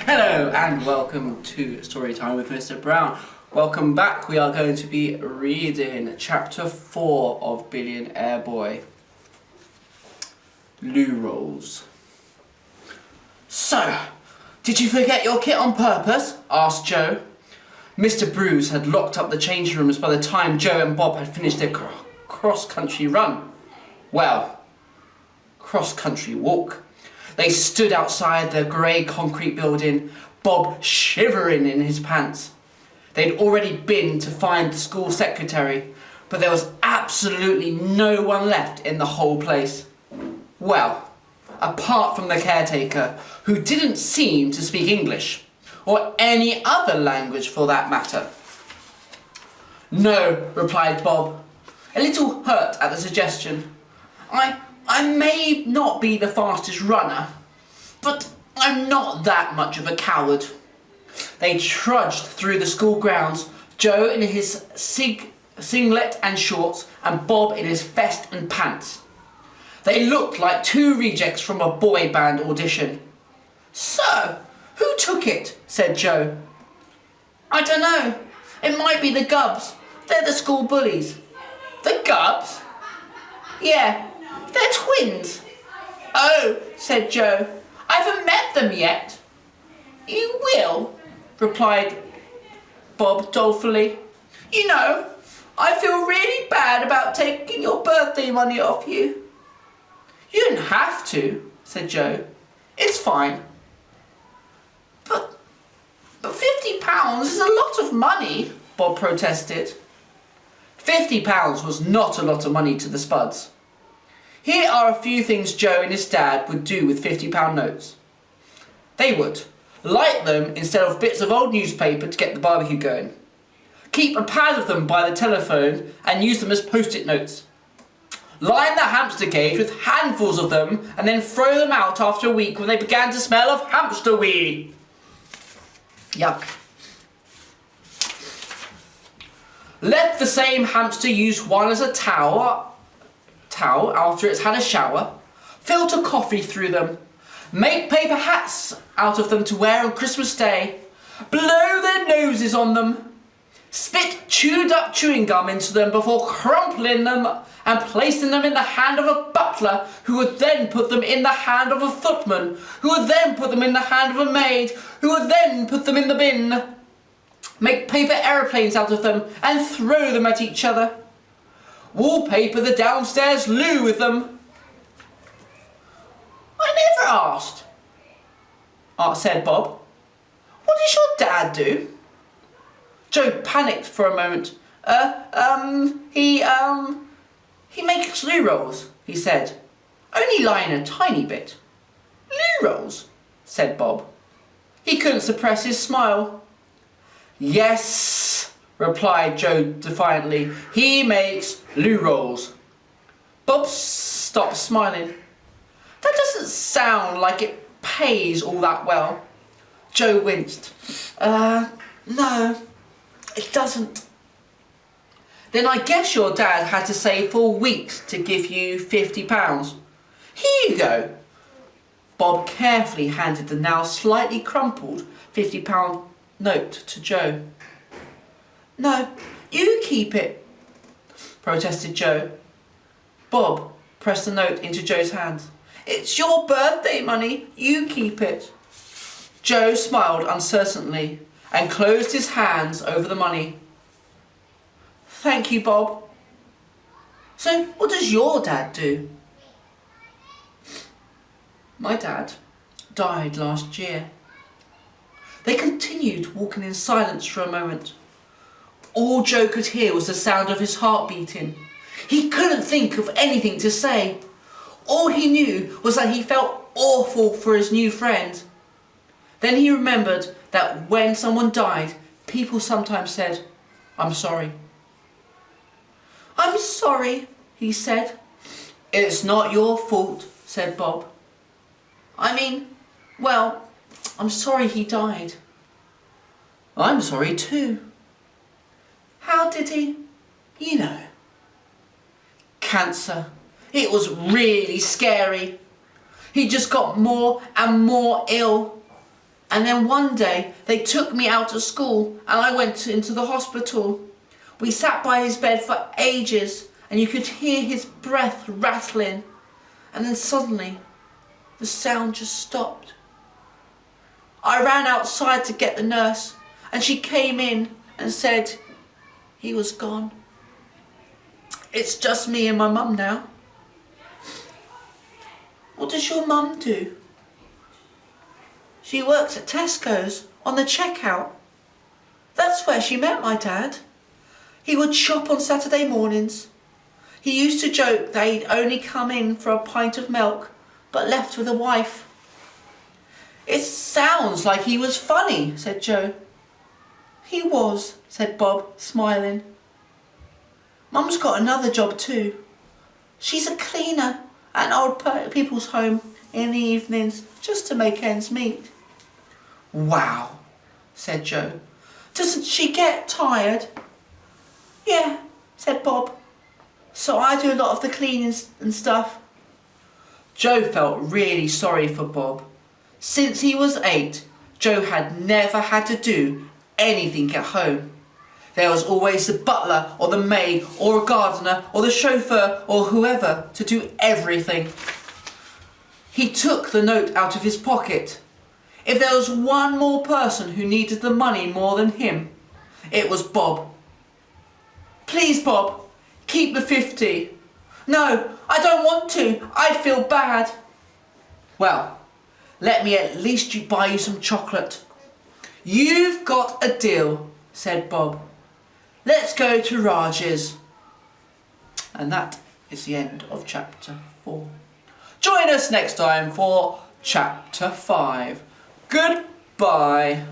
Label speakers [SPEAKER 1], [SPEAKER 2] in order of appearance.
[SPEAKER 1] Hello and welcome to Storytime with Mr. Brown. Welcome back. We are going to be reading chapter 4 of Billionaire Boy. Loo rolls. So, did you forget your kit on purpose? Asked Joe. Mr. Bruce had locked up the changing rooms by the time Joe and Bob had finished their cross-country run. Well, cross-country walk. They stood outside the grey concrete building, Bob shivering in his pants. They'd already been to find the school secretary, but there was absolutely no one left in the whole place. Well, apart from the caretaker, who didn't seem to speak English, or any other language for that matter. No, replied Bob, a little hurt at the suggestion. I may not be the fastest runner, but I'm not that much of a coward. They trudged through the school grounds, Joe in his singlet and shorts, and Bob in his vest and pants. They looked like two rejects from a boy band audition. So, who took it? Said Joe. I don't know. It might be the Gubs. They're the school bullies. The Gubs? Yeah. They're twins. Oh, said Joe. I haven't met them yet. You will, replied Bob dolefully. You know, I feel really bad about taking your birthday money off you. You don't have to, said Joe. It's fine. But £50 is a lot of money, Bob protested. £50 was not a lot of money to the Spuds. Here are a few things Joe and his dad would do with £50 notes. They would light them instead of bits of old newspaper to get the barbecue going. Keep a pad of them by the telephone and use them as post-it notes. Line the hamster cage with handfuls of them and then throw them out after a week when they began to smell of hamster wee. Yuck. Let the same hamster use one as a towel after it's had a shower. Filter coffee through them. Make paper hats out of them to wear on Christmas Day. Blow their noses on them. Spit chewed up chewing gum into them before crumpling them and placing them in the hand of a butler, who would then put them in the hand of a footman, who would then put them in the hand of a maid, who would then put them in the bin. Make paper aeroplanes out of them and throw them at each other. Wallpaper the downstairs loo with them. I never asked, said Bob. What does your dad do? Joe panicked for a moment. He makes loo rolls, he said. Only lying a tiny bit. Loo rolls, said Bob. He couldn't suppress his smile. Yes, replied Joe defiantly. He makes loo rolls. Bob stopped smiling. That doesn't sound like it pays all that well. Joe winced. No, it doesn't. Then I guess your dad had to save for weeks to give you £50. Here you go. Bob carefully handed the now slightly crumpled £50 note to Joe. No, you keep it, protested Joe. Bob pressed the note into Joe's hands. It's your birthday money, you keep it. Joe smiled uncertainly and closed his hands over the money. Thank you, Bob. So, what does your dad do? My dad died last year. They continued walking in silence for a moment. All Joe could hear was the sound of his heart beating. He couldn't think of anything to say. All he knew was that he felt awful for his new friend. Then he remembered that when someone died, people sometimes said, I'm sorry. I'm sorry, he said. It's not your fault, said Bob. Well, I'm sorry he died. I'm sorry too. How did he? You know. Cancer. It was really scary. He just got more and more ill. And then one day they took me out of school and I went into the hospital. We sat by his bed for ages and you could hear his breath rattling. And then suddenly the sound just stopped. I ran outside to get the nurse and she came in and said he was gone. It's just me and my mum now. What does your mum do? She works at Tesco's on the checkout. That's where she met my dad. He would shop on Saturday mornings. He used to joke that he'd only come in for a pint of milk, but left with a wife. It sounds like he was funny, said Joe. He was, said Bob, smiling. Mum's got another job too. She's a cleaner at an old people's home in the evenings just to make ends meet. Wow, said Joe. Doesn't she get tired? Yeah, said Bob. So I do a lot of the cleaning and stuff. Joe felt really sorry for Bob. Since he was 8, Joe had never had to do anything at home. There was always the butler or the maid or a gardener or the chauffeur or whoever to do everything. He took the note out of his pocket. If there was one more person who needed the money more than him, it was Bob. Please, Bob, keep the 50. No, I don't want to. I'd feel bad. Well, let me at least buy you some chocolate. You've got a deal, said Bob. Let's go to Raj's. And that is the end of chapter 4. Join us next time for chapter 5. Goodbye.